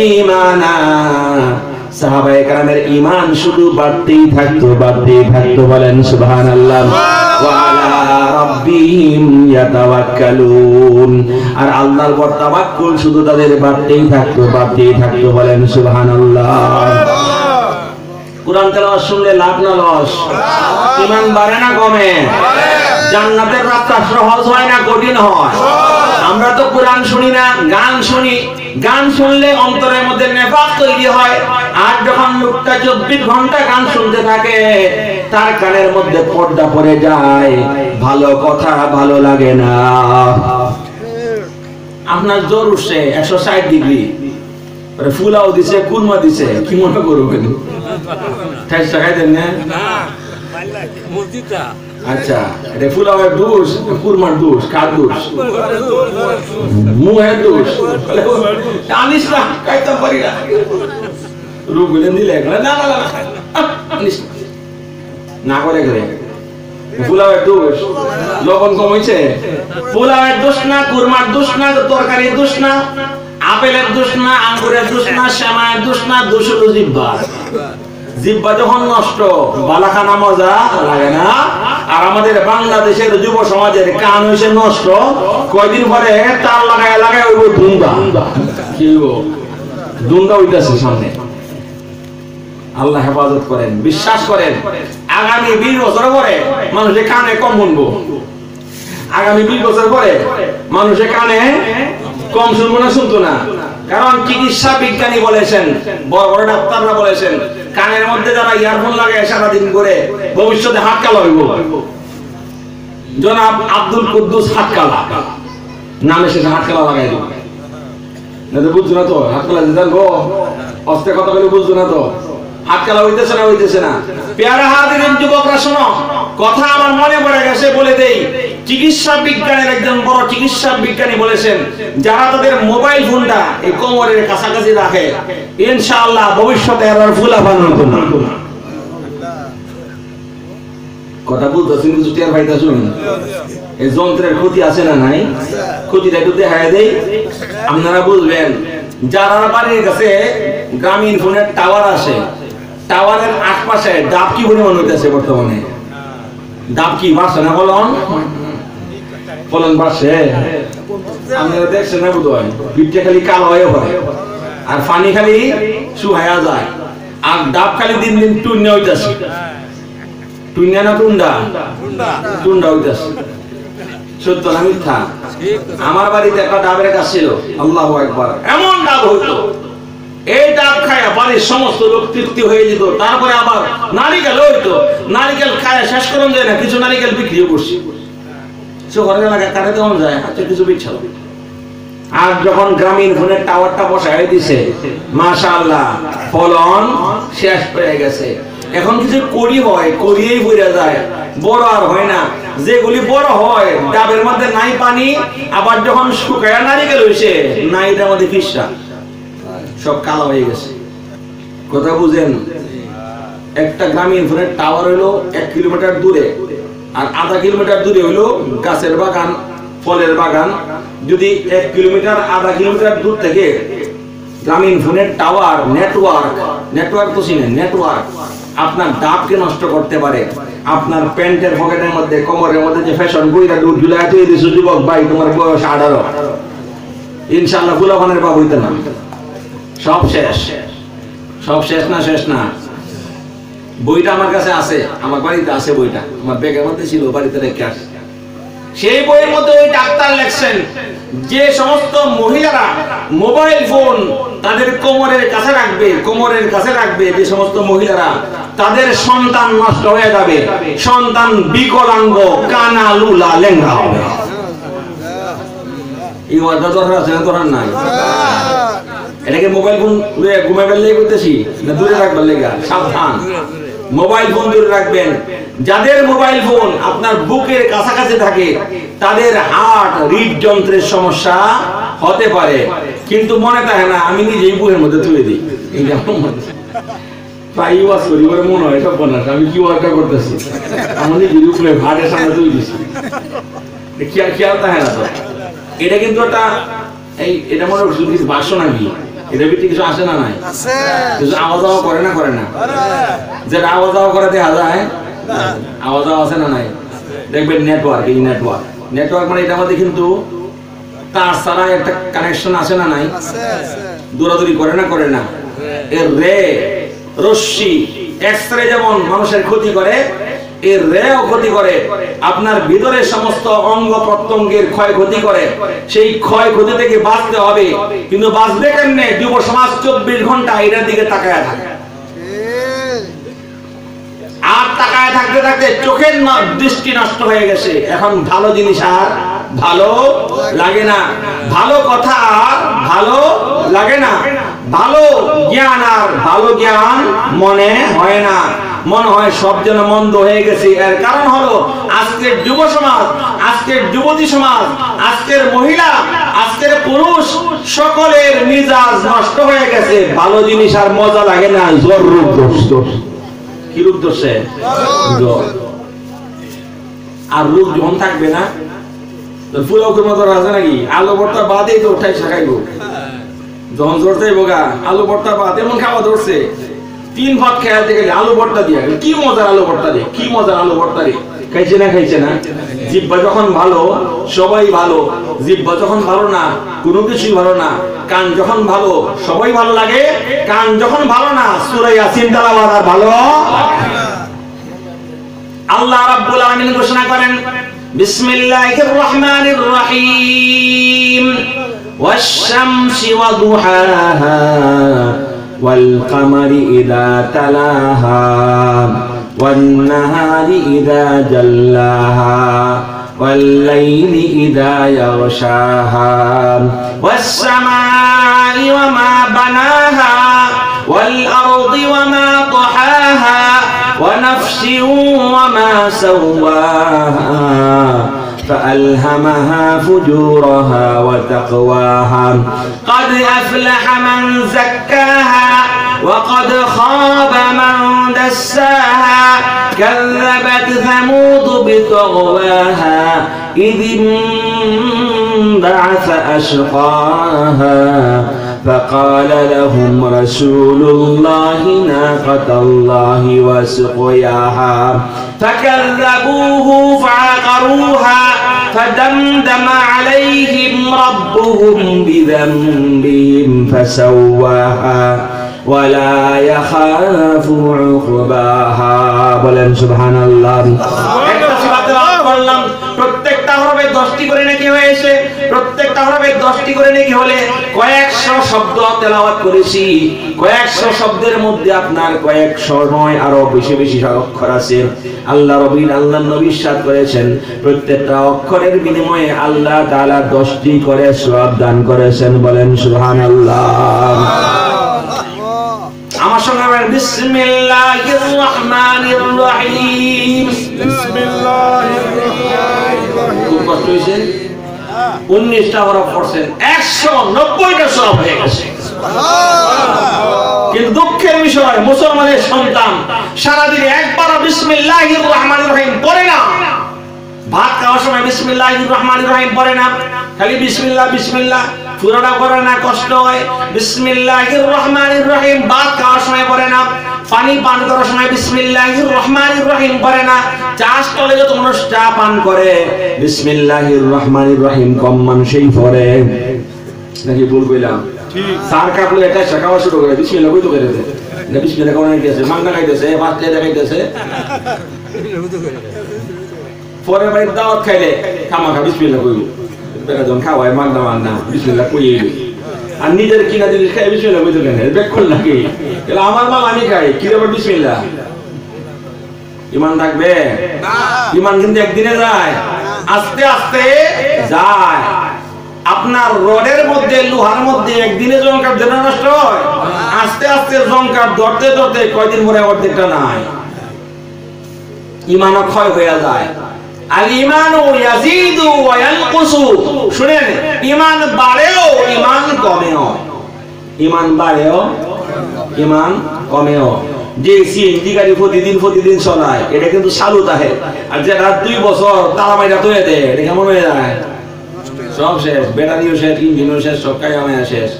ঈমানা, সাহাবায়ে কেরামের ঈমান শুধু বাড়তেই থাকতো বলেন সুবহানাল্লাহ। ওয়া আলা রাব্বিহিম ইয়াতাওয়াক্কালুন, আর আল্লাহর উপর তাওয়াক্কুল শুধু তাদের বাড়তেই থাকতো বলেন সুবহানাল্লাহ। কুরআন তেলাওয়াত শুনলে লাভ না লস? ঈমান বাড়ে না কমে? জান্নাতের রাস্তা সহজ হয় না কঠিন হয়? আমরা তো কোরআন শুনি না, গান শুনি। গান শুনলে অন্তরের মধ্যে নেফাক তৈরি হয়, আর যখন লোকটা 24 ঘন্টা গান শুনতে থাকে তার কানের মধ্যে পর্দা পড়ে যায়, ভালো কথা ভালো লাগে না। আপনার জ্বর উঠছে 160 ডিগ্রি, ফুলাও দিছে, কুরমা দিছে, কি মনে করবেন? ঠাইস খাইতেন না? আচ্ছা, এটা ফুলাওয়ের দোষ, কুরমার দোষ, কার দোষ? মুহের দোষ। আনিস না, খাইতাম পারি না। রোগ হইলে দিলে না না করে গেলে ফুলাওয়ের দোষ। লবণ কম হয়েছে, ফুলাওয়ের দোষ না, কুরমার দোষ না, তরকারির দোষ না, আপেলের দোষ না, আঙ্গুরের দোষ না, সেমাইয়ের দোষ না, দোষ হলো জিহ্বা। জিহ্বা যখন নষ্ট, বালাখানা মজা লাগে না। আর আমাদের বাংলাদেশের যুব সমাজের কান হইছে নষ্ট, কয়দিন পরে তার লাগায় ওই দুন্দা, কি দুন্দা হইতাছে সামনে। আল্লাহ হেফাজত করেন, বিশ্বাস করেন আগামী 20 বছর পরে মানুষের কানে কম শুনবো। আগামী 20 বছর পরে মানুষের কানে কম শুনবো না, শুনতো না। কারণ চিকিৎসা বিজ্ঞানী বলেছেন, বড় বড় ডাক্তাররা বলেছেন, কানের মধ্যে যারা ইয়ারফোন লাগায় সারাদিন করে ভবিষ্যতে হাত কালা হইব। জনাব আব্দুল কুদ্দুস হাত কালা নামে শেষে হাত কালা লাগাই দিব। না তো বুঝছো না তো, হাত কালা দিতেন গো, অস্তে কথা বলে বুঝছো না তো, হাত কালা হইতেছে না। পেয়ারা হাদিন যুবকরা শোনো, কথা আমার মনে পড়ে গেছে, বলে দেই। চিকিৎসা বিজ্ঞানের একজন বড় চিকিৎসা বিজ্ঞানী বলেছেন, যারা তাদের মোবাইল ফোনটা এই কোমরের কাছাকাছি রাখে, ইনশাআল্লাহ ভবিষ্যতে আর ফুলাফান হতো না। কথা বলতেছেন কিছু টের পাইতাছুন? এই যন্ত্রের ক্ষতি আছে না নাই? ক্ষতিটা একটু দেখায় দেই, আপনারা বুঝবেন। যারা বাড়ির কাছে গ্রামীণ ফোনের টাওয়ার আছে, টাওয়ারের আশপাশে ডাব কি পরিমাণ হইতেছে বর্তমানে? ডাব কি বাড়ছে না? ফলন বাড়ছে। আপনারা দেখছেন না বোধ হয়, পিঠটা খালি কালো হয়ে পড়ে আর পানি খালি শুকায়া যায়, আর ডাব খালি দিন দিন টুন্না হইতেছে। টুন্না না টুন্ডা? টুন্ডা হইতেছে। সত্য না মিথ্যা? আমার বাড়িতে একটা ডাবের গাছ ছিল, আল্লাহু আকবার, এমন ডাব হইতো, এই ডাব খায়া বাড়ির সমস্ত লোক তৃপ্তি হয়ে যেত। তারপরে আবার নারিকেল হইতো, নারিকেল খায়া শেষ করুন যায় না, কিছু নারিকেল বিক্রিও করছি। শহরের এলাকায় কাটে দেওয়া যায়, আচ্ছা কিছু বিচ্ছাল। আর যখন গ্রামীণ ফোনের টাওয়ারটা বসায় দিছে, মাশাআল্লাহ ফলন শেষ হয়ে গেছে। এখন কিছু কড়ি হয়, কড়িয়েই বইরা যায়, বড় আর হয় না। যেগুলি বড় হয় ডাবের মধ্যে নাই পানি, আবার যখন শুকায়া নারিকেল হইছে নাই এটার মধ্যে ফিসা, সব কালো হয়ে গেছে। কথা বুঝেন? একটা গ্রামীণ ফোনের টাওয়ার হইলো 1 কিলোমিটার দূরে, আর আধা কিলোমিটার দূরে হইলো গাছের বাগান, ফলের বাগান। যদি 1 কিলোমিটার আধা কিলোমিটার দূর থেকে গ্রামীণ ফোনের টাওয়ার নেটওয়ার্ক তো চিনেন, নেটওয়ার্ক আপনার ডাবকে নষ্ট করতে পারে। আপনার প্যান্টের পকেটের মধ্যে, কোমরের মধ্যে যে ফ্যাশন বইটা ডুব ঝুলাই তুই দিছো, যুবক ভাই তোমার বয়স 18, ইনশাআল্লাহ ফুলাফানের পা হইতে না, সব শেষ। সব শেষ না? শেষ না। বইটা আমার কাছে আছে, আমার বাড়িতে আছে বইটা, আমার ব্যাগের মধ্যে ছিল, বাড়িতে রেখে আসি। সেই বইয়ের মধ্যে ওই ডাক্তার লেখছেন, যে সমস্ত মহিলারা মোবাইল ফোন তাদের কোমরের কাছে রাখবে, যে সমস্ত মহিলারা, তাদের সন্তান নষ্ট হয়ে যাবে, সন্তান বিকলাঙ্গ, কানা, লুলা, লেঙ্গা হবে। এই ওয়াদা দরকার আছে না? দরকার নাই। এটাকে মোবাইল ফোন ঘুমে বেললেই করতেছি না, দূরে রাখবার লেগা? সাবধান, মোবাইল ফোন দূরে রাখবেন। যাদের মোবাইল ফোন আপনার বুকের কাছাকাছি থাকে তাদের হার্ট, হৃদযন্ত্রের সমস্যা হতে পারে, কিন্তু মনে থাকে না। আমি নিজেই বুকের মধ্যে তুলে দিই, এইটা প্রায় ওয়াজ করি, বলে মনে হয় সব বানাস আমি কি ওয়ার্কটা করতেছি, আমি নিজের উপরে হার্টের সামনে তুলে দিচ্ছি, খেয়াল থাকে না তো। এটা কিন্তু একটা এটা মনে হচ্ছে ভাষ্য নাকি, এর ভিতরে কিছু আসে না নাই? কিছু আওয়াজ করে না যেটা আওয়াজ করে দেখা যায় আওয়াজ আছে না নাই? দেখবেন নেটওয়ার্ক, এই নেটওয়ার্ক মানে এটা আমাদের কিন্তু তার ছাড়া একটা কানেকশন আসে না নাই? দৌড়াদৌড়ি করে না এর রে রশ্মি এক্সরে যেমন মানুষের ক্ষতি করে, এর রেও ক্ষতি করে, আপনার ভিতরের সমস্ত অঙ্গ প্রত্যঙ্গের ক্ষয়ক্ষতি করে। সেই ক্ষয়ক্ষতি থেকে বাঁচতে হবে, কিন্তু বাঁচবে কেমনে? যুব সমাজ 24 ঘন্টা এটার দিকে তাকায় থাকে, আর তাকায় থাকতে থাকতে চোখের দৃষ্টি নষ্ট হয়ে গেছে। এখন ভালো জিনিস আর ভালো লাগে না, ভালো কথা আর ভালো লাগে না, ভালো জ্ঞান আর ভালো জ্ঞান মনে হয় না, মনে হয় সব যেন মন্দ হয়ে গেছে। এর কারণ হলো আজকের যুব সমাজ, আজকের যুবতী সমাজ, আজকের মহিলা, আজকের পুরুষ সকলের মিজাজ নষ্ট হয়ে গেছে। ভালো জিনিস আর মজা লাগে না, জ্বর রূপ দোষ। কি রূপ দোষে? জ্বর। আর রূপ যখন থাকবে না, ফুলকের মতো আছে নাকি? আলু ভর্তা বাদেই তো উঠাই শাখাইব, যখন জ্বর যাইব গা আলু ভর্তা বাদ এমন খাওয়া ধরছে, 3 ভাত খেয়াতে গেলে আলু ভর্তা দিয়ে কি মজার আলু ভর্তা রে, কি মজার আলু ভর্তা রে। খাইছে না? জিহ্বা যখন ভালো সবাই ভালো, জিহ্বা যখন ভালো না কোনো কিছুই ভালো না। কান যখন ভালো সবাই ভালো লাগে, কান যখন ভালো না সূরা ইয়াসিন তেলাওয়াত আর ভালো। আল্লাহ রাব্বুল আলামিন ঘোষণা করেন, বিসমিল্লাহির রহমানির রহিম, ওয়াশ-শামসি ওয়া দুহাহা والقمر إذا تلاها والنهار إذا جلاها والليل إذا يغشاها والسماء وما بناها والأرض وما طحاها ونفس وما سواها فألهمها فجورها وتقواها قد أفلح من زكاها وقد خاب من دساها كذبت ثمود بطغواها إذ انبعث أشقاها فقال لهم رسول الله ناقة الله وسقياها فكذبوه فعقروها فدمدم عليهم ربهم بذنبهم فسواها ولا يخاف عقباها বলেন সুবহানাল্লাহ। একটা সূরাতে রাত করলাম, প্রত্যেকটা হরফে 10টি করে নাকি হয়েছে, প্রত্যেকটা হরফে 10টি করে নাকি হলে কয়েকশো শব্দ তেলাওয়াত করেছি। কয়েকশো শব্দের মধ্যে আপনার কয়েকশো নয় আরো বেশি বেশি অক্ষর আছে। আল্লাহ নবী ইরশাদ করেছেন, প্রত্যেকটা অক্ষরের বিনিময়ে আল্লাহ তাআলা 10টি করে সওয়াব দান করেছেন। বলেন সুবহানাল্লাহ। আমার সঙ্গে বিসমিল্লাহির রহমানির রহিম। বিসমিল্লাহির রহমানির রহিম। খুব কষ্ট হইছে, 19টা হরফ পড়ছেন, 190টা সওয়াব হয়ে গেছে। কিন্তু দুঃখের বিষয়, মুসলমানের সন্তান সারাদিন একবার বিসমিল্লাহির রহমানির রহিম পড়ে না। ভাত খাওয়ার সময় বিসমিল্লাহির রহমানির রহিম পড়ে না, খালি বিসমিল্লাহ বিসমিল্লাহ, পুরোটা পড়ে না, কষ্ট হয়। বিসমিল্লাহির রহমানির রহিম ভাত খাওয়ার সময় পড়ে না, পানি পান করার সময় বিসমিল্লাহির রহমানির রহিম পড়ে না। চা স্টলে যত মানুষ চা পান করে বিসমিল্লাহির রহমানির রহিম কম মানুষই পড়ে নাকি? ভুল কইলাম? সার কাপড়ে এটা শেখাওয়া শুরু করে বিসমিল্লাহ কইতো করে দেয় না, বিসমিল্লাহ কোন গেছে মাংনা খাইতেছে, ভাত খাইতেছে, পরে বাড়ির দাওয়াত খাইলে খামাখা বিসমিল্লাহ কইব, বেকাজন খাওয়ায় মাংনা বিসমিল্লাহ কইব, আর নিজের কিনা জিনিস খাই বিসমিল্লাহ কইতো কেন? বেকল নাকি? এলা আমার মাল আমি খাই, কি আবার বিসমিল্লাহ? ঈমান থাকবে না। ঈমান কিন্তু একদিনে যায়, আস্তে আস্তে যায়। আপনার রডের মধ্যে লোহার মধ্যে একদিনে জংকার যেন নষ্ট হয়, আস্তে আস্তে জংকার ধরতে ধরতে কয়দিন পরে অর্ধেকটা নাই, ঈমান ক্ষয় হয়ে যায়। আল ঈমানু ইয়াজিদু ওয়া ইয়ানকুসু। শুনেন, ঈমান বাড়েও ঈমান কমেও, ঈমান বাড়েও ঈমান কমেও। যে সিএনজি গাড়ি প্রতিদিন চলায় এটা কিন্তু চালু থাকে, আর যেটা 2 বছর তালা মাইরা তৈরি দেয় এটা কেমন হয়ে যায়? সব শেষ, ব্যাটারিও শেষ, ইঞ্জিনও শেষ, সব কাজ শেষ।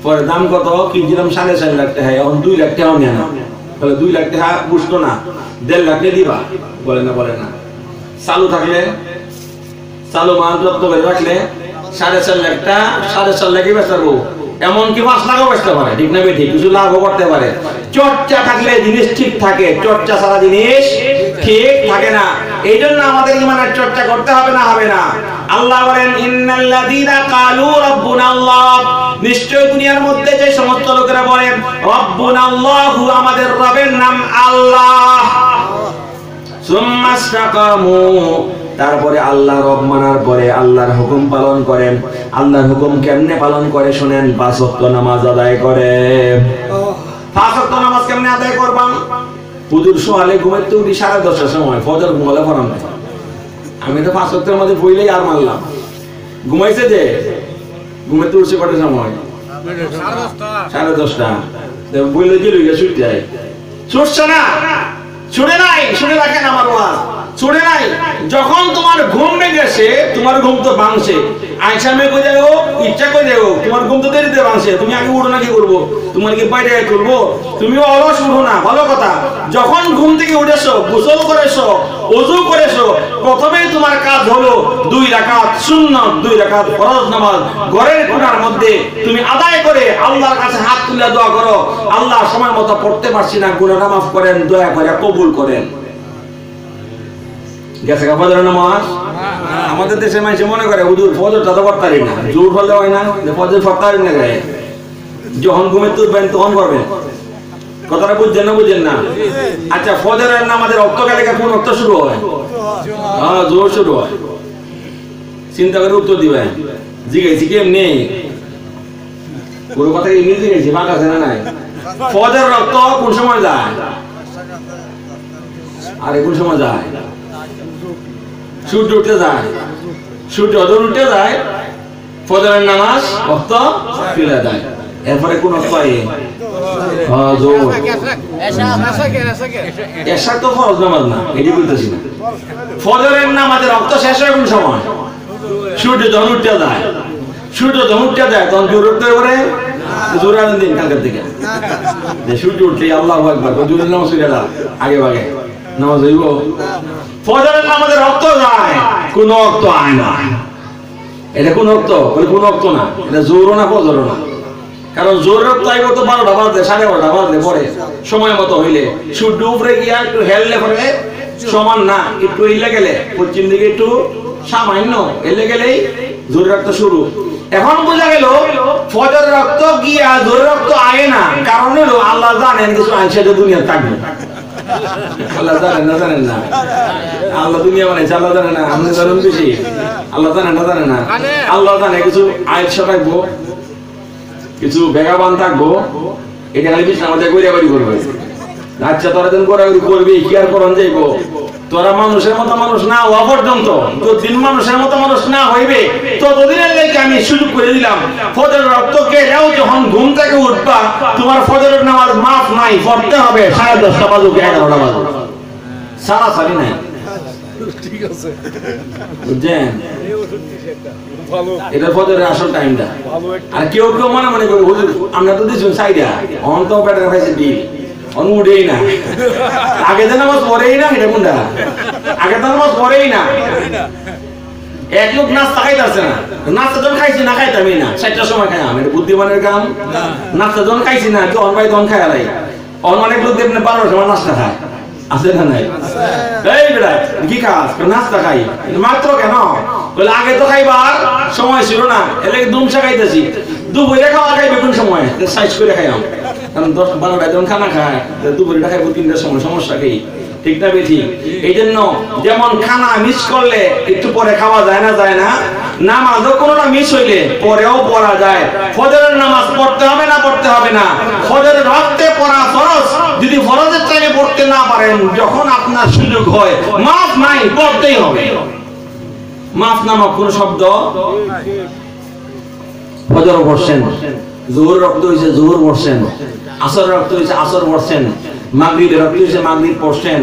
পরে দাম কত কিনছিলাম 4.5 লাখ টাকা, এখন 2 লাখ টাকাও নেয় না। বলে 2 লাখ টাকা বুঝতো না, 1.5 লাখ দিবা, বলে না। চালু থাকলে চালু মাল যত্ন করে রাখলে 4.5 লাখ টাকা 4.5 লাখই বেচাবো, এমনকি 5 লাখও বেচতে পারে, ঠিক না বেঠিক, কিছু লাভও করতে পারে। চর্চা থাকলে জিনিস ঠিক থাকে, চর্চা ছাড়া জিনিস ঠিক থাকে না। এই জন্য আমাদের ইমানের চর্চা করতে হবে না, হবে না। আল্লাহ বলেন ইন্নাল্লাযীনা ক্বালু রাব্বুনাল্লাহ, নিশ্চয় দুনিয়ার মধ্যে যে সমস্ত লোকেরা বলে রাব্বুনাল্লাহু, আমাদের রবের নাম আল্লাহ, সুম্মা ইসতাকামু, তারপরে আল্লাহ রব মানার পরে আল্লাহর হুকুম পালন করেন। আল্লাহর হুকুম কেমনে পালন করে শুনেন, 5 ওয়াক্ত নামাজ আদায় করে। 5 ওয়াক্ত নামাজ কেমনে আদায় করবাম? হুজুর সোহালে ঘুমাইতে উঠি 10:30টার সময়, ফজর ঘুমালে পড়াম না। আমি তো 5 ওয়াক্তের মধ্যে বইলেই আর মারলাম। ঘুমাইছে যে ঘুমাইতে উঠছে কটার সময়? 10:30। বইলে যে লইয়া ছুট যায়, ছুটছে না, ছুটে নাই, শুনে রাখেন আমার ওয়াজ, ছুটে নাই। যখন তোমার ঘুম ভেঙেছে, তোমার ঘুম তো ভাঙছে, আইসামে কই যাও, ইচ্ছা কই যাও, তোমার ঘুম তো দেরিতে ভাঙছে, তুমি আগে উঠো না, কি করবো? তোমার কি বাইরে তুলবো? তুমিও অলস উঠো না, ভালো কথা। যখন ঘুম থেকে উঠেছো, গোসল করেছো, ওযু করেছো, প্রথমেই তোমার কাজ হলো 2 রাকাত সুন্নাত, 2 রাকাত ফরজ নামাজ ঘরের কোণার মধ্যে তুমি আদায় করে আল্লাহর কাছে হাত তুলে দোয়া করো, আল্লাহ সময় মতো পড়তে পারছি না, গুনাহ মাফ করেন, দয়া করে কবুল করেন। গেছে কা ফজরের নামাজ? আমাদের দেশে মানুষ মনে করে হুজুর ফজরটা তো পড়তারি না, জোর হলে হয় না, ফজর পড়তারি না, গায়ে যখন ঘুমে তুলবেন তখন করবেন। কথাটা বুঝছেন না? বুঝেন না? আচ্ছা, ফজরের নামাজের অক্ত গেলে কোন অক্ত শুরু হয়? হ্যাঁ, জোর শুরু হয়। চিন্তা করে উত্তর দিবেন। জিজ্ঞেসি কেমনি, পুরো কথা ইংরেজি জিজ্ঞেসি, ফাঁক আছে না নাই? ফজরের রক্ত কোন সময় যায়? আর কোন সময় যায়? সূর্য উঠতে যায়, সূর্য যখন উঠতে যায় ফজরের নামাজ রক্ত ফিরে যায়। এরপরে কোন অক্ত আয়? এশা তো ফরজ নামাজ না, এটি বলতেছি না। ফজরের নামাজের রক্ত শেষ হয় কোন সময়? সূর্য যখন উঠতে যায়, সূর্য যখন উঠতে যায় তখন জোর উঠতে পারে, জোরে আনেন দিন কালকের থেকে, যে সূর্য উঠলে আল্লাহু আকবার, জোরে নামাজ হইয়া যায়, আগে ভাগে নামাজ হইব। ফজরের নামাজের রক্ত যায়, কোন রক্ত আয় না। এটা কোন রক্ত? বলে কোন রক্ত না, এটা জোরও না ফজরও না। কারণ জোর রক্ত আইব তো 12টা বাজলে, 12:30 বাজলে পরে সময় মতো হইলে, সূর্য উপরে গিয়া একটু হেললে পরে সমান না, একটু এলে গেলে পশ্চিম দিকে একটু সামান্য এলে গেলেই জোর রক্ত শুরু। এখন বোঝা গেল ফজর রক্ত গিয়া জোর রক্ত আয় না, কারণ হলো আল্লাহ জানেন কিছু আইসা দুনিয়া থাকবে। আল্লাহ জানেন না? জানেন না? আল্লাহ দুনিয়া বানাইছে, আল্লাহ জানে না? আপনি জানেন বেশি, আল্লাহ জানেন না? জানেন না? আল্লাহ জানে কিছু আইসা থাকবো, কিছু বেগাবান থাকবো, এটা খালি বিষ্ণু আমাদের গোড়াবাড়ি করবে। আচ্ছা, তোরা দিন গোড়াবাড়ি করবি, কি আর করন যাইব? তোরা মানুষের মতো মানুষ না হওয়া পর্যন্ত, যতদিন মানুষের মতো মানুষ না হইবে ততদিনের লেগে আমি সুযোগ করে দিলাম, ফজরের রক্ত গেলেও যখন ঘুম থেকে উঠবা, তোমার ফজরের নামাজ মাফ নাই, পড়তে হবে 10:30 বাজুক, 11টা বাজুক, সারাসারি নাই। ঠিক আছে, বুঝছেন? এটা ফজরের আসল টাইমটা। আর কেউ কেউ মনে করে হুজুর আমরা তো দিচ্ছি সাইডা, অন্ত পেটের খাইছে ডিল, উঠেই না, আগে তো নামাজ পড়েই না, এটা কোনটা? আগে তো নামাজ পড়েই না। এক লোক নাস্তা খাইতেছে না, নাস্তা যখন খাইছি না খাইতামই না, 4টার সময় খাই, আমি বুদ্ধিমানের কাম। নাস্তা যখন খাইছি না, যখন ভাই তখন খাই আলাই। অনেক লোক দেখবেন 12টার সময় নাস্তা খায়, আছে না নাই? এই বেটা কি খাস? নাস্তা খাই মাত্র। কেন? বলে আগে তো খাইবার সময় ছিল না, এলে দুমসা খাইতেছি। দুপুরে খাওয়া খাইবে কোন সময়? সাইজ করে খাইলাম, কারণ 10-12টায় যখন খানা খায়, দুপুরে খাইবো 3টার সময়, সমস্যা কি? ঠিক না বেঠি? এই জন্য যেমন খানা মিস করলে একটু পরে খাওয়া যায় না, যায় না? নামাজও কোনোটা মিস হইলে পরেও পড়া যায়। ফজরের নামাজ পড়তে হবে না? পড়তে হবে না? ফজরের ওয়াক্তে পড়া ফরজ। যদি ফরজের টাইমে পড়তে না পারেন, যখন আপনার সুযোগ হয়, মাফ নাই, পড়তেই হবে। মাফ নামক কোন শব্দ? ফজর পড়ছেন, জোহর রক্ত হইছে, জোহর পড়ছেন, আসর রক্ত হইছে, আসর পড়ছেন, মাগরিবের রক্ত হইছে, মাগরিব পড়ছেন,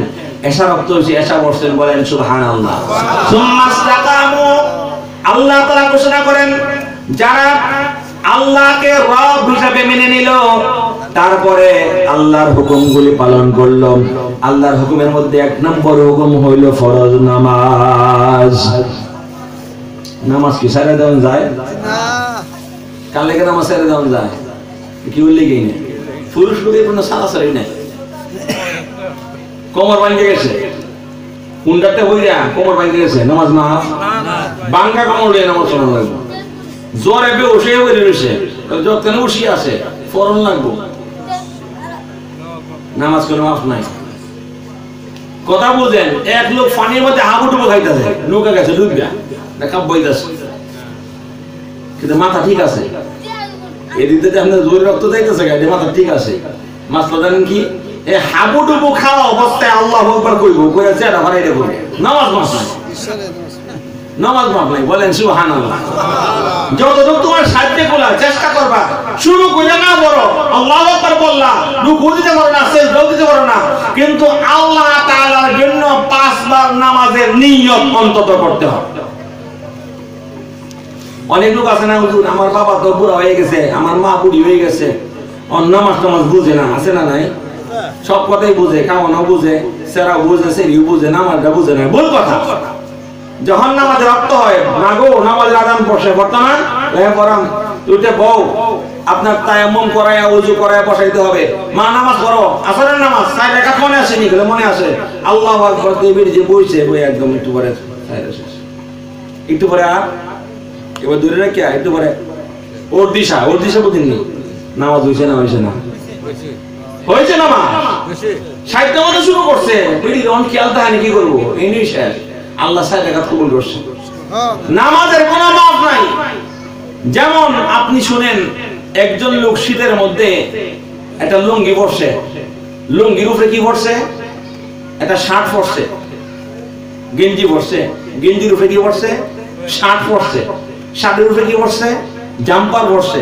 এশা রক্ত হইছে, এশা পড়ছেন। বলেন সুবহানাল্লাহ। সুম্মা ইসতাকামু, আল্লাহ তাআলা ঘোষণা করেন যারা আল্লাহকে রব হিসেবে মেনে নিল, তারপরে আল্লাহর হুকুমগুলি পালন করলো। আল্লাহর হুকুমের মধ্যে এক নম্বর হুকুম হইল ফরজ নামাজ। নামাজ কি সারা দেওয়া যায় না? কাল লেগে নামাজ সারা দেওয়া যায় কি বললে কি না? পুরুষ লোকের কোনো সারাসারি নাই। কোমর ভাঙে গেছে, কুন্ডাতে হইয়া কোমর ভাঙে গেছে, নামাজ না বাঙ্গা কোমর লিয়ে নামাজ শোনা লাগবে। জ্বরে বেউসে হয়ে রয়েছে, যতক্ষণ উঠি আছে ফরন লাগবো, নামাজ কোনো মাফ নাই। কথা বুঝেন, এক লোক পানির মধ্যে হাবুডুবু খাইতেছে, নৌকা গেছে ডুববা কাপ বইতেছে, কিন্তু মাথা ঠিক আছে। এদিকে আপনার জোর রক্ত যাইতেছে, গাড়ি মাথা ঠিক আছে। মাসলা জানেন কি? এই হাবুডুবু খাওয়া অবস্থায় আল্লাহু আকবার কইব, কইয়া চেহারা হারাইতে বলবে নামাজ মাফ নাই, নামাজ মাফ নাই। বলেন সুবহানাল্লাহ। যতটুকু তোমার সাধ্যে কোলা চেষ্টা করবা, শুরু কইরা না বড় আল্লাহু আকবার বললা, রুকু দিতে পারো না, সিজদা দিতে পারো না, কিন্তু আল্লাহ তাআলার জন্য 5 বার নামাজের নিয়ত অন্তত করতে হবে। অনেক লোক আছে না, হুজুর আমার বাবা তো বুড়া হয়ে গেছে, আমার মা বুড়ি হয়ে গেছে, অন্য নামাজ বুঝে না, আছে না নাই? সব কথাই বুঝে, খাওয়ানো বুঝে, সেরা বুঝে, সেরিও বুঝে, নামাজটা বুঝে না। ভুল কথা। যখন নামাজের রক্ত হয় না গো, নামাজের আজান পড়ছে বর্তমান পড়াম তুইতে বউ আপনার তায়াম্মুম করায়া ওযু করায়া বসাইতে হবে। মা নামাজ পড়ো, আসরের নামাজ 4 রাকাত মনে আছে নি? বলে মনে আছে। আল্লাহু আকবার দেবীর যে বইছে বই একদম একটু পরে একটু পরে এবার দূরে রাখি একটু পরে ওর দিশা বুঝিনি নামাজ হইছে না? হইছে না? হইছে নামাজ 60 নামাজ শুরু করছে, বিড়ি অন খেয়াল তাহানি কি করব? এই নিয়ে শেষ। আল্লাহ 4 রাকাত কবুল করছে। নামাজের কোনো মাপ নাই। যেমন আপনি শুনেন, একজন লোক শীতের মধ্যে একটা লুঙ্গি পরছে, লুঙ্গির উপরে কি পরছে? একটা শার্ট পরছে, গেঞ্জি পরছে, গেঞ্জির উপরে কি পরছে? শার্ট পরছে, শার্টের উপরে কি পরছে? জাম্পার পরছে,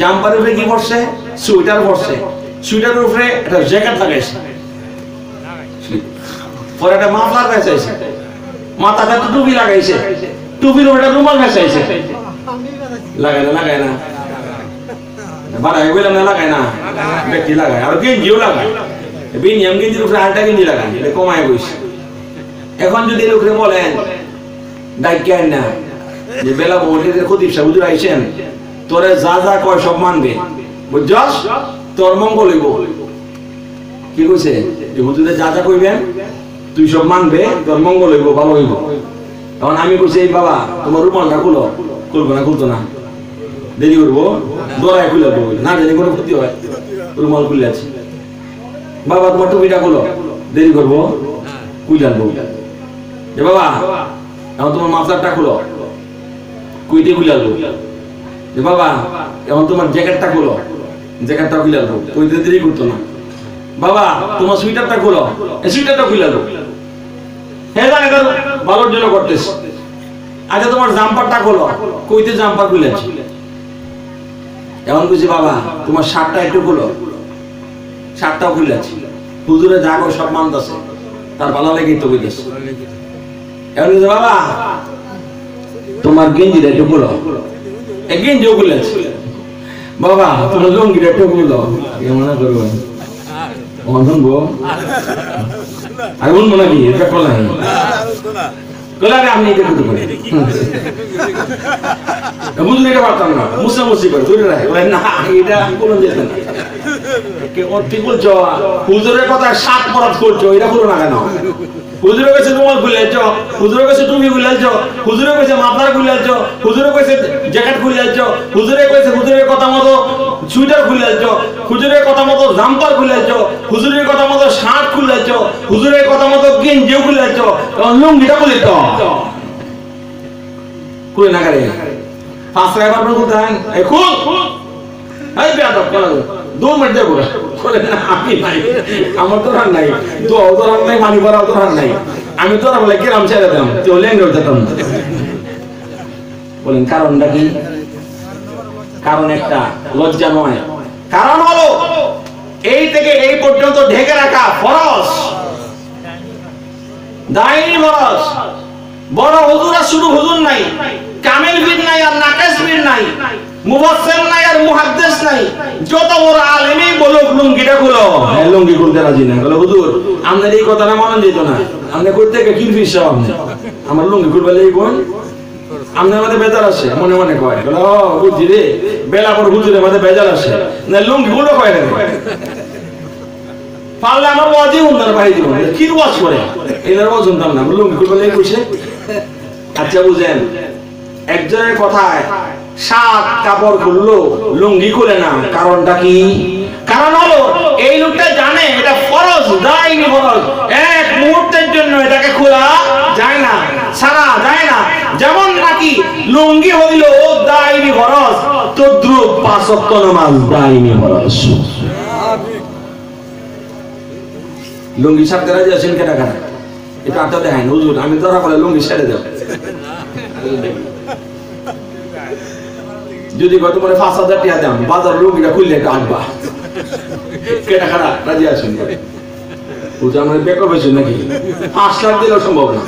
জাম্পারের উপরে কি পরছে? সোয়েটার পরছে, সোয়েটারের উপরে একটা জ্যাকেট লাগাইছে, পরে একটা মাফলার বেচাইছে, মাথাটা টুপি লাগাইছে, টুপির উপরে রুমাল বেচাইছে। লাগায় না বাড়াই বললাম না, লাগায় না, ব্যক্তি লাগায়। আর গেঞ্জিও লাগায়, বিনিয়াম গেঞ্জির উপরে আরেকটা গেঞ্জি লাগায়, এটা কমায় বইছে। এখন যদি লোকরে বলেন ডাইকেন না যে বেলা ভোটের খতিব সাহেব হুজুর আইছেন, তোরে যা যা কয় সব মানবে, বুঝছস? তোর মঙ্গল হইব। কি কইছে? যে হুজুরে যা যা কইবেন তুই সব মানবে, তোর মঙ্গল হইব, ভালো হইব। তখন আমি কইছি, এই বাবা তোমার রুমালটা খুলো, খুলবো না, খুলতো না, দেরি করবো, দরায় খুলে দেবো না, জানি কোনো ক্ষতি হয়, রুমাল খুলে আছে। বাবা তোমার টুপিটা খুলো, দেরি করবো, খুলে আনবো। যে বাবা এখন তোমার মাফলারটা খুলো, কুইটে খুলে আনবো। যে বাবা এখন তোমার জ্যাকেটটা খুলো, জ্যাকেটটা খুলে আনবো, কুইটে দেরি করতো না। বাবা তোমার সুইটারটা খুলো, এই সুইটারটা খুলে আনবো। হ্যাঁ জানি তো ভালোর জন্য করতেছ। আচ্ছা তোমার জাম্পারটা খোলো, কইতে জাম্পার খুলে আছে। এমন কিছু বাবা তোমার শার্টটা একটু খোলো, শার্টটাও খুলে আছে। হুজুরে যা করে সব মানতেছে, তার ভালো লেগেই তো কইতেছে। এমন কিছু বাবা তোমার গেঞ্জিটা একটু খোলো, এই গেঞ্জিও খুলে আছে। বাবা তোমার লুঙ্গিটা একটু খোলো, কেমন করবো শুনবো আর বলবো নাকি? এটা কলাই কলারে আমি এটা করতে পারি, বুঝলে এটা পারতাম না, মুসামুসি করে ধরে রাখে না, এটা কোনো যেত না। কি বলছো? হুজুরের কথা 7 পরাত করছো, এটা বলো না কেন? হুজুরের কাছে রুমাল খুলেছ, হুজুরের কাছে টুপি খুলেছ, হুজুরের কাছে মাফলার খুলেছ, হুজুরের কাছে জ্যাকেট খুলেছ, হুজুরের কাছে হুজুরের কথা মতো সুইটার খুলেছ, হুজুরের কথা মতো জাম্পার খুলেছ, হুজুরের কথা মতো শার্ট খুলেছ, হুজুরের কথা মতো গেঞ্জিও খুলেছ, তখন লুঙ্গিটা খুলে তো খুলে না করে 5 টাকা করে খুলতে হয়। এই খুল, এই বেয়াদব কোন 2 মিনিট দেবো বলে না, আমি নাই, আমার তো রান নাই, দোয়াও তো রান নাই, পানি ভরাও তো রান নাই, আমি তো বলে কিরাম ছেড়ে দিলাম, তুই লেঙ্গে যেতাম। বলেন কারণটা কি? কারণ একটা, লজ্জা নয়। কারণ হলো এই থেকে এই পর্যন্ত ঢেকে রাখা ফরজ, দায়ী ফরজ। বড় হুজুর আর শুধু হুজুর নাই, কামেল বীর নাই আর নাকেশ বীর নাই, মুফাসসির নাই আর মুহাদ্দিস নাই, যত বড় আলেমই বলুক লুঙ্গিটা খুলো, হ্যাঁ লুঙ্গি খুলতে রাজি না। বলে হুজুর আপনার এই কথাটা মনে যেত না, আপনি করতে কি ফিস আমার লুঙ্গি খুলবে এই কোন আপনার মধ্যে বেজার আসে মনে মনে কয়, বলে ও বুঝছি রে বেলা পর হুজুরের মধ্যে বেজার আসে না, লুঙ্গি খুলো কয় না পারলে আমার ওয়াজি উন্দার ভাই দিব কি ওয়াজ করে এদের ওয়াজ উন্দার না, লুঙ্গি খুলবে এই কইছে। আচ্ছা বুঝেন একজনের কথায় সাত কাপড় খুললো লুঙ্গি খুলে না, কারণটা কি? কারণ হলো এই লোকটা জানে এটা ফরজ, দায়নি ফরজ, এক মুহূর্তের জন্য এটাকে খোলা যায় না, ছাড়া যায় না। যেমন নাকি লুঙ্গি হইল দায়নি ফরজ, তদ্রুপ পাঁচ ওয়াক্ত নামাজ দায়নি ফরজ। লুঙ্গি ছাড়তে রাজি আছেন কেটা কেটা? এটা আটটা দেখায় হুজুর আমি ধরা বলে লুঙ্গি ছেড়ে দেব, যদি কত মানে ৫,০০০ টাকা দাম বাজার লুঙ্গিটা খুললে একটা আনবা কেটা খারা রাজি আছেন? হুজুর আমরা বেকর হয়েছে নাকি? ৫ লাখ দিলেও সম্ভব না,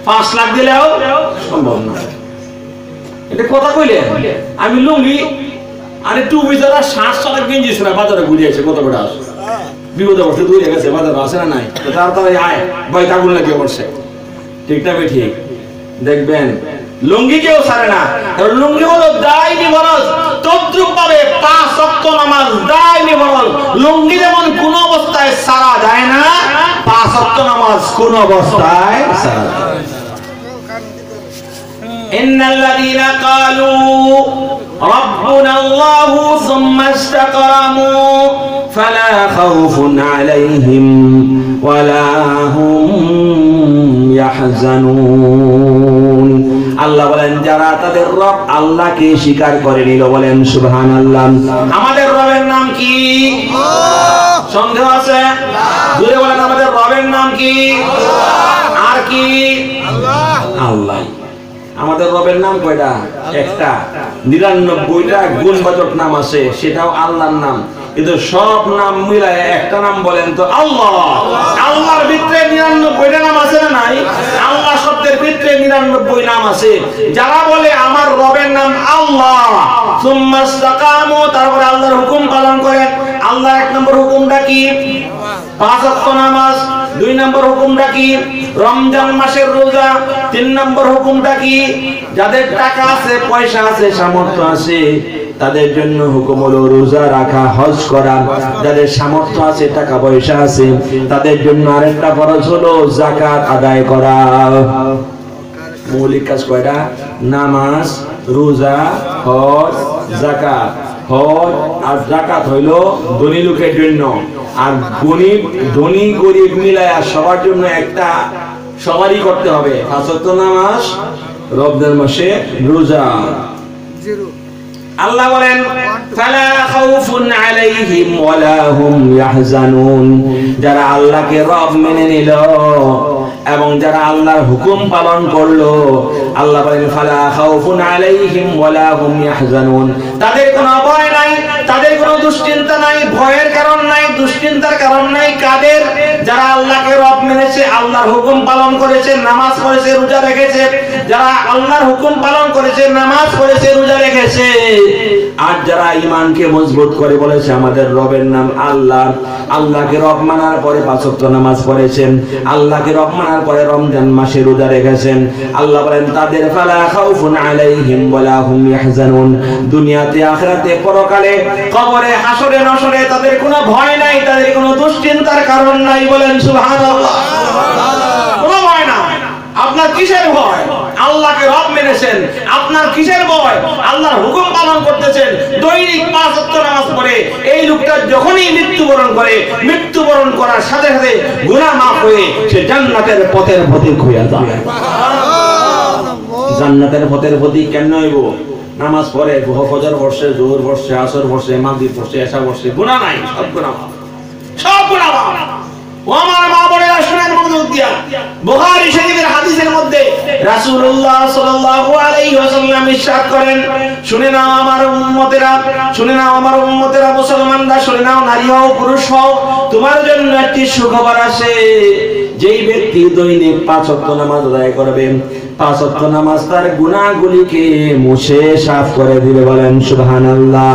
৫ লাখ দিলেও সম্ভব না। এটা কথা কইলে আমি লুঙ্গি আরে টুপি যারা ৬০ টাকা গেঞ্জি ছিল বাজারে ঘুরে আছে কত বড় আসে বিপদে পড়ছে দূরে গেছে বাজারে আসে না নাই তাড়াতাড়ি আয় ভাই কাগুন লাগিয়ে পড়ছে, ঠিক না বে ঠিক? দেখবেন লুঙ্গি কেউ ছাড়ে না, লুঙ্গি হলো দায়নি ফরজ, তদ্রুপ ভাবে ৫ ওয়াক্ত নামাজ দায়নি ফরজ। লুঙ্গি যেমন কোন অবস্থায় ছাড়া যায় না, ৫ ওয়াক্ত নামাজ কোন অবস্থায় ছাড়া যায় না। ইন্নাল্লাযীনা ক্বালু রাব্বুনাল্লাহু সুম্মা ইসতাকামু ফালা খাউফুন আলাইহিম ওয়ালা হুম ইয়াহজানুন। আল্লাহ বলেন যারা তাদের রব আল্লাহকে স্বীকার করে নিল, বলেন সুবহানাল্লাহ। আমাদের রবের নাম কি? সন্দেহ আছে? জোরে বলেন আমাদের রবের নাম কি? আর কি? আল্লাহ। আমাদের রবের নাম কয়টা? একটা। ৯৯টা গুণবাচক নাম আছে, সেটাও আল্লাহর নাম, কিন্তু সব নাম মিলায় একটা নাম বলেন তো আল্লাহ। আল্লাহর ভিতরে ৯৯টা নাম আছে না নাই? আল্লাহ শব্দের ভিতরে ৯৯ নাম আছে। যারা বলে আমার রবের নাম আল্লাহ, সুম্মা ইসতাকামু, তারপরে আল্লাহর হুকুম পালন করেন। আল্লাহর ১ নম্বর হুকুমটা কি? ৫ ওয়াক্ত নামাজ। ২ নম্বর হুকুমটা কি? রমজান মাসের রোজা। ৩ নম্বর হুকুমটা কি? যাদের টাকা আছে, পয়সা আছে, সামর্থ্য আছে, তাদের জন্য হুকুম হলো রোজা রাখা, হজ করা। যাদের সামর্থ্য আছে, টাকা পয়সা আছে, তাদের জন্য আরেকটা ফরজ হলো যাকাত আদায় করা। মৌলিক কাজ কয়টা? নামাজ, রোজা, হজ, যাকাত। হজ আর যাকাত হইলো ধনী লোকের জন্য, আর ধনী গরিব মিলায়া সবার জন্য একটা, সবারই করতে হবে। ৫ ওয়াক্ত নামাজ, রমজান মাসে রোজা। আল্লাহ বলেন ফালা খাউফুন আলাইহিম ওয়ালা হুম ইয়াহজানুন। যারা আল্লাহকে রব মেনে নিল এবং যারা আল্লাহর হুকুম পালন করলো, আল্লাহ বলেন ফালা খাউফুন আলাইহিম ওয়ালা হুম ইয়াহজানুন। তাদের কোনো ভয় নাই, তাদের কোনো দুশ্চিন্তা নাই, ভয়ের কারণ নাই, দুশ্চিন্তার কারণ নাই। কাদের? যারা আল্লাহকে রব মেনেছে, আল্লাহর হুকুম পালন করেছে, নামাজ পড়েছে, রোজা রেখেছে। যারা আল্লাহর হুকুম পালন করেছে, নামাজ পড়েছে, রোজা রেখেছে, আর যারা ঈমানকে মজবুত করে বলেছে আমাদের রবের নাম আল্লাহ, আল্লাহকে রব মানার পরে ৫ ওয়াক্ত নামাজ পড়েছেন, আল্লাহকে রব মানার পরে রমজান মাসে রোজা রেখেছেন, আল্লাহ বলেন তাদের ফালা খাউফুন আলাইহিম ওয়ালা হুম ইয়াহজানুন। দুনিয়াতে, আখিরাতে, পরকালে, কবরে, হাসরে, নসরে তাদের কোনো ভয় নাই, তাদের কোনো দুশ্চিন্তার কারণ নাই। বলেন সুবহানাল্লাহ। কোনো ভয় না। আপনার কিসের ভয়? আল্লাহকে রব মেনেছেন, আপনার কিসের ভয়? আল্লাহর হুকুম পালন করতেছেন, দৈনিক ৫ ওয়াক্ত নামাজ পড়ে। এই লোকটা যখনই মৃত্যুবরণ করে, মৃত্যুবরণ করার সাথে সাথে গুনাহ মাফ হয়ে সে জান্নাতের পথের পথিক হয়ে যায়। জান্নাতের পথের পথিক কেন হইব? নামাজ পড়ে, ফজর পড়ছে, যোহর পড়ছে, আসর পড়ছে, মাগরিব পড়ছে, এশা পড়ছে, গুনাহ নাই, সব গুনাহ মাফ, সব গুনাহ মাফ। ও আমার মা বোনেরা শুনেন মনোযোগ দিয়া, বুখারী শরীফের হাদিসের মধ্যে রাসূলুল্লাহ সাল্লাল্লাহু আলাইহি ওয়াসাল্লাম ইরশাদ করেন, শুনে নাও আমার উম্মতেরা, শুনে নাও আমার উম্মতেরা, মুসলমানরা শুনে নাও, নারী হও পুরুষ হও, তোমার জন্য একটি সুখবর আছে। যেই ব্যক্তি দৈনিক ৫ ওয়াক্ত নামাজ আদায় করবে, পাঁচ ওয়াক্ত নামাজ তার গুনাহগুলিকে মুছে সাফ করে দিবে, বলেন সুবহানাল্লাহ।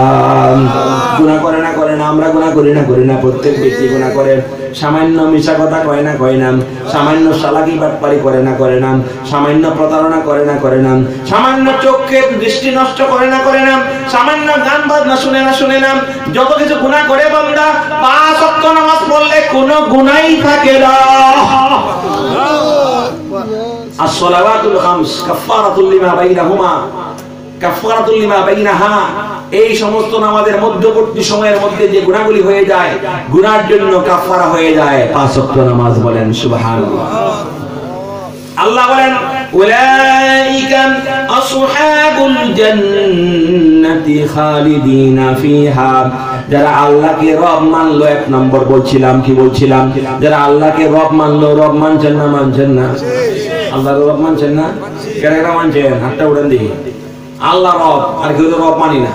গুনাহ করে না আমরা গুনাহ করি না প্রত্যেক ব্যক্তি গুনাহ করে। সামান্য মিছা কথা কয় না, সামান্য চালাকি বাটপারি করে না, সামান্য প্রতারণা করে না, সামান্য চোখের দৃষ্টি নষ্ট করে না, সামান্য গান বাজনা শুনে না, যত কিছু গুনাহ করে বান্দা পাঁচ ওয়াক্ত নামাজ পড়লে কোনো গুনাহই থাকে না। as-salawatul khams kaffaratul lima bainahuma কাফারাতুল লিমা বাইনাহা। এই সমস্ত নামাজের মধ্যবর্তী সময়ের মধ্যে যে গুনাহগুলি হয়ে যায়, গুনার জন্য কাফারা হয়ে যায় পাঁচ ওয়াক্ত নামাজ, বলেন সুবহানাল্লাহ। আল্লাহ বলেন উলাইকা আসহাবুল জান্নাতি খালিদিনা ফিহা। যারা আল্লাহকে রব মানলো, এক নম্বর বলছিলাম, যারা আল্লাহকে রব মানলো, রব মানছেন না? আল্লাহর রব মানছেন না? কেন মানছেন? হাতটা উড়ান দিই। আল্লাহ রব, আর কেউ তো রব মানি না,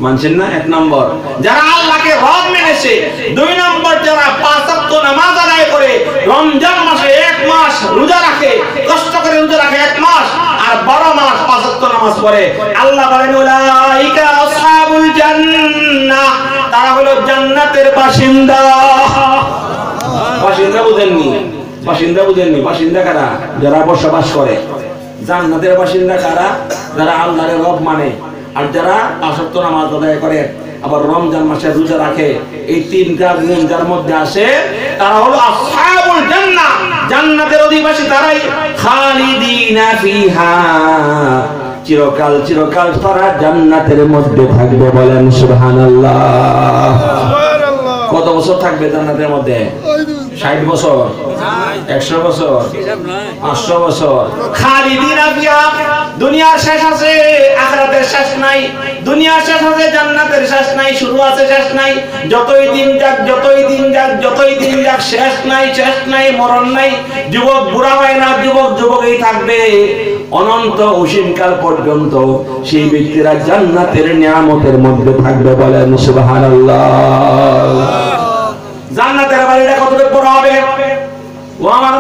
মানছেন না? এক নম্বর যারা আল্লাহকে রব মেনেছে। দুই নম্বর যারা পাঁচ ওয়াক্ত নামাজ আদায় করে, রমজান মাসে এক মাস রোজা রাখে, কষ্ট করে রোজা রাখে এক মাস, আর 12 মাস পাঁচ ওয়াক্ত নামাজ পড়ে। আল্লাহ বলেন উলাইকা আসহাবুল জান্নাহ, তারা হলো জান্নাতের বাসিন্দা। বাসিন্দা বুঝেননি? বাসিন্দা কারা? যারা বসবাস করে। জান্নাতের বাসিন্দা কারা? যারা আল্লাহর রব মানে, আর যারা পাঁচ ওয়াক্ত নামাজ আদায় করে, আবার রমজান মাসে রোজা রাখে। এই তিনটা গুণ যার মধ্যে আসে, তারা হলো আসহাবুল জান্নাহ, জান্নাতের অধিবাসী তারাই। খালিদিনা ফিহা, চিরকাল তারা জান্নাতের মধ্যে থাকবে, বলেন সুবহানাল্লাহ। কত বছর থাকবে জান্নাতের মধ্যে? 60 বছর, 100 বছর, 500 বছর। খালিদিনা ফিহা, দুনিয়ার শেষ আছে, আখিরাতের শেষ নাই। দুনিয়ার শেষ আছে, জান্নাতের শেষ নাই, শুরু আছে শেষ নাই। যতই দিন যাক শেষ নাই, মরণ নাই। যুবক বুড়া হয় না, যুবকই থাকবে অনন্ত অসীমকাল পর্যন্ত। সেই ব্যক্তিরা জান্নাতের নিয়ামতের মধ্যে থাকবে, বলেন সুবহানাল্লাহ। জান্নাতের বাড়িটা কতটুকু বড় হবে? ও আমার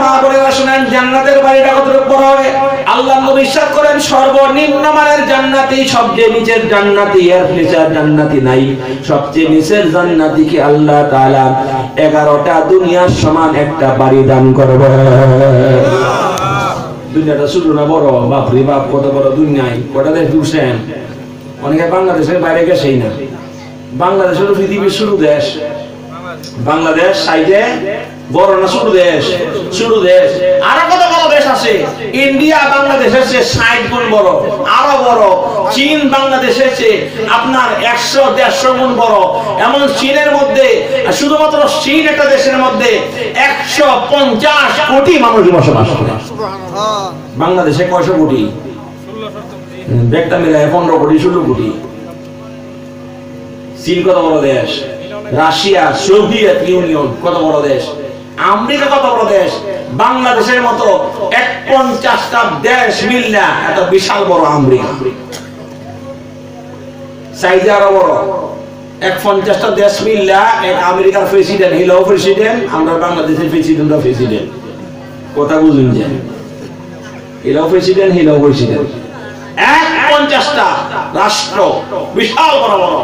মা বোনেরা শুনেন, জান্নাতের বাড়িটা কতটুকু বড় হবে? আল্লাহ নবী ইরশাদ করেন, সর্বনিম্ন মানের জান্নাতি, সবচেয়ে নিচের জান্নাতি, এর নিচের জান্নাতি নাই। সবচেয়ে নিচের জান্নাতিকে আল্লাহ তাআলা 11টা দুনিয়ার সমান একটা বাড়ি দান করবে। দুনিয়াটা ছোট না বড়? বাপরে বাপ, কত বড় দুনিয়ায়। কটা দেশ ঘুরছেন? অনেকে বাংলাদেশের বাইরে গেছেই না। বাংলাদেশ হলো পৃথিবীর শুরু দেশ। বাংলাদেশ সাইডে বড় না শুরু দেশ। আরো কত বড় দেশ আছে? ইন্ডিয়া বাংলাদেশের চেয়ে 60 গুণ বড়, আরো বড়। চীন বাংলাদেশের চেয়ে আপনার 100-150 গুণ বড়। এমন চীনের মধ্যে, শুধুমাত্র চীন একটা দেশের মধ্যে 150 কোটি মানুষ বসবাস করে। বাংলাদেশে কয়শো কোটি? একটা মিলায় 15 কোটি, 16 কোটি। চীন কত বড় দেশ? রাশিয়া, সোভিয়েত ইউনিয়ন কত বড় দেশ? আমেরিকা কত বড় দেশ? বাংলাদেশের মতো 51টা দেশ মিললা এত বিশাল বড় আমেরিকা। সাইজে আরো বড়। 51টা দেশ মিললা এক আমেরিকার প্রেসিডেন্ট, হিলো প্রেসিডেন্ট। আমরা বাংলাদেশের প্রেসিডেন্ট। কথা বুঝুন যে হিলো প্রেসিডেন্ট। 51টা রাষ্ট্র, বিশাল বড় বড়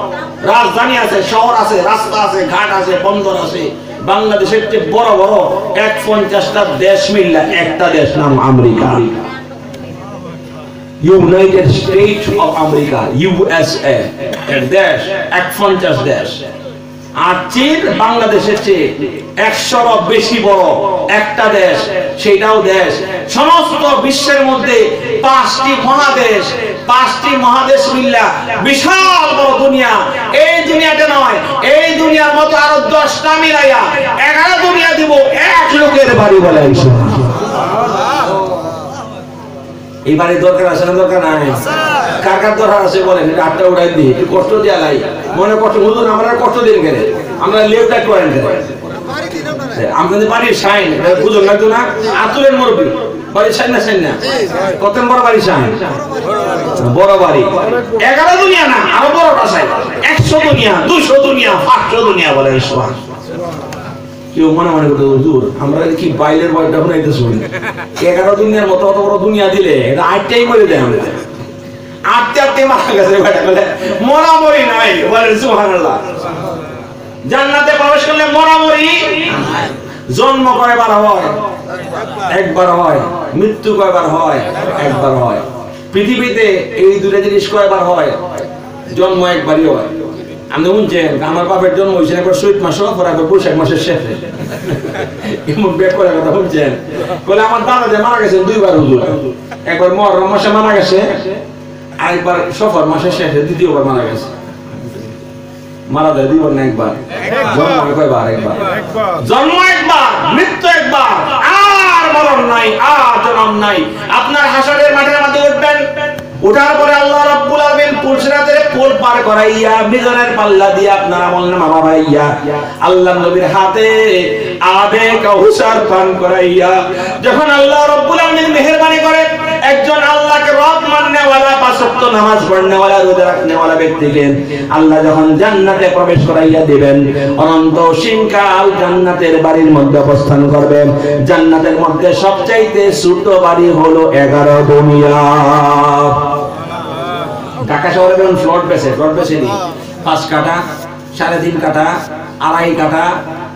রাজধানী আছে, শহর আছে, রাস্তা আছে, ঘাট আছে, বন্দর আছে। বাংলাদেশের চেয়ে বড় বড় 51টা দেশ মিললা একটা দেশ, নাম America. United states of America, USA এর দেশ, 51 দেশ। আর চীন বাংলাদেশের চেয়ে 100র বেশি বড় একটা দেশ, সেটাও দেশ। সমস্ত বিশ্বের মধ্যে 5টি মহাদেশ মিল্লা বিশাল বড় দুনিয়া। এই দুনিয়াটা নয়, এই দুনিয়ার মতো আরো 10টা মিলাইয়া 11 দুনিয়া দিব এক লোকের বাড়ি, বলেন এই বাড়ির দরকার আছে না? দরকার নাই? কার কার দরকার আছে বলেন? আটটা উড়াই দিই, একটু কষ্ট দিয়া লাই। মনে কষ্ট বুঝুন, আমরা কষ্ট দিন কেন? আমরা লেউটা করেন কেন? আমাদের বাড়ির সাইন বুঝুন লাগতো না? আতুলের মুরব্বী বাড়ির সাইন না? কত বড় বাড়ি সাইন? বড় বাড়ি। 11 দুনিয়া না, আরো বড়টা সাইন। 100 দুনিয়া, 200 দুনিয়া, 500 দুনিয়া, বলেন সুবহানাল্লাহ। কেউ মনে মনে করতে হুজুর আমরা কি বাইলের বয়টা শুনাইতে শুনি 11 দুনিয়ার মতো অত বড় দুনিয়া দিলে এটা 8টাই করে দেয় আমরা 8টা মারা গেছে বেটা বলে মরামরি নাই বলে সুবহানাল্লাহ। জান্নাতে প্রবেশ করলে মরামরি জন্ম কয়বার হয়? একবার হয়। মৃত্যু কয়বার হয়? একবার হয়। পৃথিবীতে এই দুটো জিনিস কয়বার হয়? জন্ম একবারই হয়। আপনি শুনছেন আমার বাপের জন্ম হয়েছে একবার চৈত মাস পর একবার বৈশাখ মাসের শেষে এমন বের করার কথা শুনছেন। বলে আমার দাদা যে মারা গেছেন 2বার হুজুর, একবার মুহররম মাসে মারা গেছে আর একবার সফর মাসের শেষে 2য়বার মারা গেছে। মারা যায় 2বার না একবার? জন্ম কয়বার? একবার। জন্ম একবার, মৃত্যু একবার, আর মরণ নাই, আর জন্ম নাই। আপনার হাসরের মাঠের মধ্যে উঠবেন, উঠার পরে আল্লাহ রাব্বুল আলামিন পুলসিরাতের পুল পার করাইয়া মিজানের পাল্লা দিয়ে আপনার আমলনামা বাড়াইয়া আল্লাহর নবীর হাতে আবে কাউসার পান করাইয়া যখন আল্লাহ রাব্বুল আলামিন মেহেরবানি করে একজন আল্লাহকে রব মাননেওয়ালা, 5 ওয়াক্ত নামাজ পড়নেওয়ালা, রোজা রাখনেওয়ালা ব্যক্তিকে আল্লাহ যখন জান্নাতে প্রবেশ করাইয়া দিবেন, অনন্ত অসীমকাল জান্নাতের বাড়ির মধ্যে অবস্থান করবেন। জান্নাতের মধ্যে সবচাইতে ছোট বাড়ি হলো 11 দুনিয়া। ঢাকা শহরে যখন ফ্লট বেচে নি 5 কাঠা, 3.5 কাঠা, 2.5 কাঠা,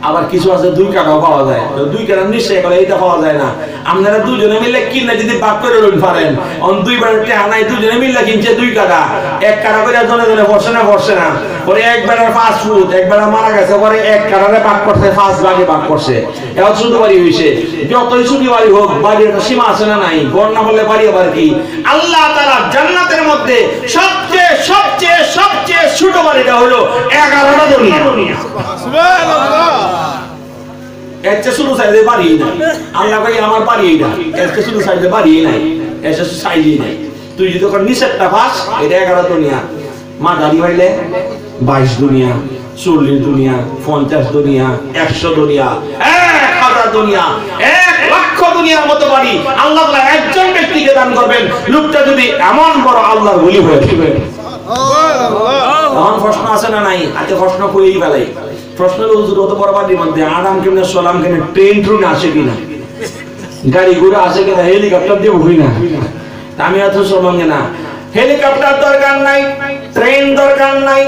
আবার কিছু আছে 2 কাঠাও পাওয়া যায়। তো 2 কাঠা নিশ্চয় করে এটা পাওয়া যায় না। আপনারা দুজনে মিলে কিনে যদি ভাগ করে লইন পারেন, অন 2 বার টাকা নাই, দুজনে মিলে কিনছে 2 কাঠা, 1 কাঠা করে জনে পড়ছে না পরে একবার 5 ফুট, একবার মারা গেছে পরে 1 কাঠারে ভাগ করছে, 5 ভাগে ভাগ করছে। এত ছোট বাড়ি হইছে। যতই ছোট বাড়ি হোক, বাড়ির একটা সীমা আছে না নাই? গণনা করলে বাড়ি আবার কি? আল্লাহ তাআলা জান্নাতের মধ্যে সবচেয়ে সবচেয়ে সবচেয়ে ছোট বাড়িটা হলো 11টা দুনিয়া। সুবহানাল্লাহ। একটা ছোট সাইজে বাড়ি নাই। আল্লাহ কই আমার বাড়ি এটা, একটা ছোট সাইজে বাড়ি নাই, একটা সাইজই নাই। তুই যদি কোন নিচেরটা পাস, এটা 11 দুনিয়া। মা দাদি হইলে 22 দুনিয়া, 40 দুনিয়া, 50 দুনিয়া, 100 দুনিয়া, 1000 দুনিয়া, 1 লক্ষ দুনিয়ার মতো বাড়ি আল্লাহ তাআলা একজন ব্যক্তিকে দান করবেন। লোকটা যদি এমন বড় আল্লাহর ওলি হয়ে থাকে। এখন প্রশ্ন আছে না নাই? আজকে প্রশ্ন কইই ফেলাই। প্রশ্ন হলো হুজুর অত বড় বাড়ির মধ্যে আরাম কেমনে, সালাম কেমনে, ট্রেন আসে কিনা, গাড়ি ঘোড়া আসে কিনা, হেলিকপ্টার দিয়ে উঠি না? আমি অত সঙ্গে না। হেলিকপ্টার দরকার নাই, ট্রেন দরকার নাই,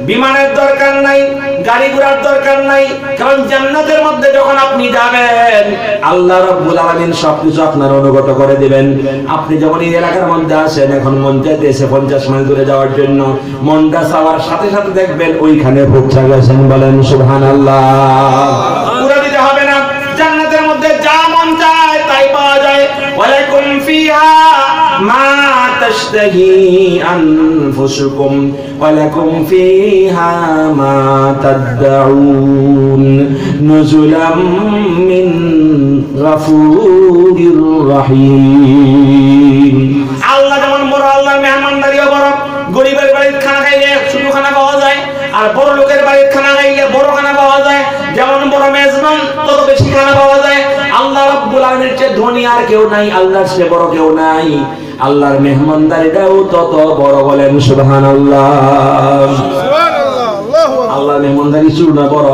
বিমানের দরকার নাই, গাড়ি ঘোড়ার দরকার নাই। কারণ জান্নাতের মধ্যে যখন আপনি যাবেন আল্লাহ রাব্বুল আলামিন সবকিছু আপনার অনুগত করে দিবেন। আপনি যখন এই এলাকার মধ্যে আসেন, এখন মন চাইতেছে 50 মাইল দূরে যাওয়ার জন্য, মনটা চাওয়ার সাথে সাথে দেখবেন ওইখানে পৌঁছে গেছেন। বলেন সুবহানাল্লাহ। পুরো দিতে হবে না। জান্নাতের মধ্যে যা মন চায় তাই পাওয়া যায়। ওয়ালাকুম ফিহা মা তাশতাহি আনফুসুকুম ওয়ালাকুম ফিহা মা তাদউন নুজুলাম মিন গাফুরির রহিম। আল্লাহ যেমন বড়, আল্লাহর মেহমানদারিও বড়। গরিবের বাড়ির খানা খাইলে ছোট খানা পাওয়া যায়, আর বড় লোকের বাড়ির খানা খাইলে বড় খানা পাওয়া যায়। যেমন বড় মেজবান তত বেশি খানা পাওয়া যায়। আল্লাহ রাব্বুল আলামিনের চেয়ে ধনী আর কেউ নাই, আল্লাহর চেয়ে বড় কেউ নাই। আল্লাহর মেহমানদারিটাও তত বড়। বলেন সুবহানাল্লাহ। আল্লাহর মেহমানদারি শুরু না বড়,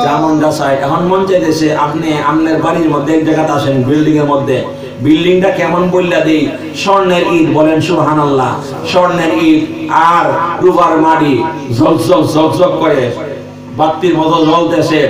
যেমন যা চায়। এখন মন চাইতেছে আপনি আপনার বাড়ির মধ্যে এক জায়গাতে আসেন, বিল্ডিং এর মধ্যে, বিল্ডিংটা কেমন বললা দেই, স্বর্ণের ইট। বলেন সুবহানাল্লাহ। স্বর্ণের ইট আর রূপার মাটি ঝলঝল ঝলঝল করে বাতির মতো জ্বলতেছে।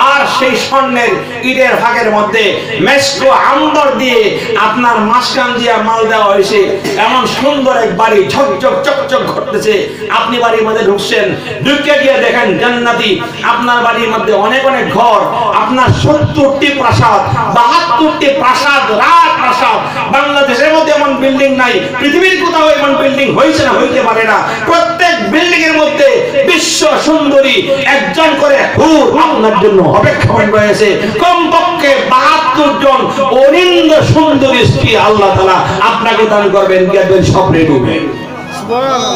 আর সেই স্বর্ণের ইটের ভাগের মধ্যে মেসকো আম্বর দিয়ে আপনার মাঝখান দিয়ে মাল দেওয়া হয়েছে। এমন সুন্দর এক বাড়ি ঝকঝক চকচক ঘটতেছে। আপনি বাড়ির মধ্যে ঢুকছেন, ঢুকে গিয়ে দেখেন জান্নাতি আপনার বাড়ির মধ্যে অনেক অনেক ঘর, আপনার 70টি প্রাসাদ, 72টি প্রাসাদ, রাজপ্রাসাদ। বাংলাদেশের মধ্যে এমন বিল্ডিং নাই, পৃথিবীর কোথাও এমন বিল্ডিং হয়েছে না, হইতে পারে না। প্রত্যেক বিল্ডিং এর মধ্যে বিশ্ব সুন্দরী একজন করে হুর আপনার জন্য অপেক্ষমান রয়েছে। কমপক্ষে 72 জন অনিন্দ সুন্দরী স্ত্রী আল্লাহ তাআলা আপনাকে দান করবেন। দেখবেন স্বপ্নে ডুবে। সুবহানাল্লাহ।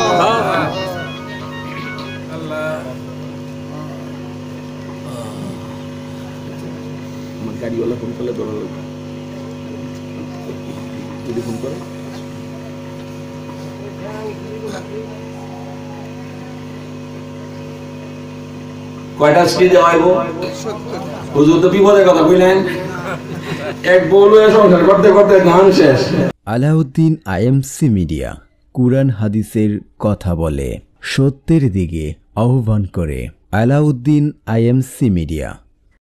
আমার গাড়িওয়ালা ফোন করলে ধরা লাগবে, যদি ফোন করে। কয়টা স্ত্রী দেওয়া হইব? হুজুর তো বিপদের কথা কইলেন, এক বউ লইয়া সংসার করতে করতে ধান শেষ। আলাউদ্দিন আইএমসি মিডিয়া কুরআন হাদিসের কথা বলে, সত্যের দিকে আহ্বান করে। Alauddin IMC media.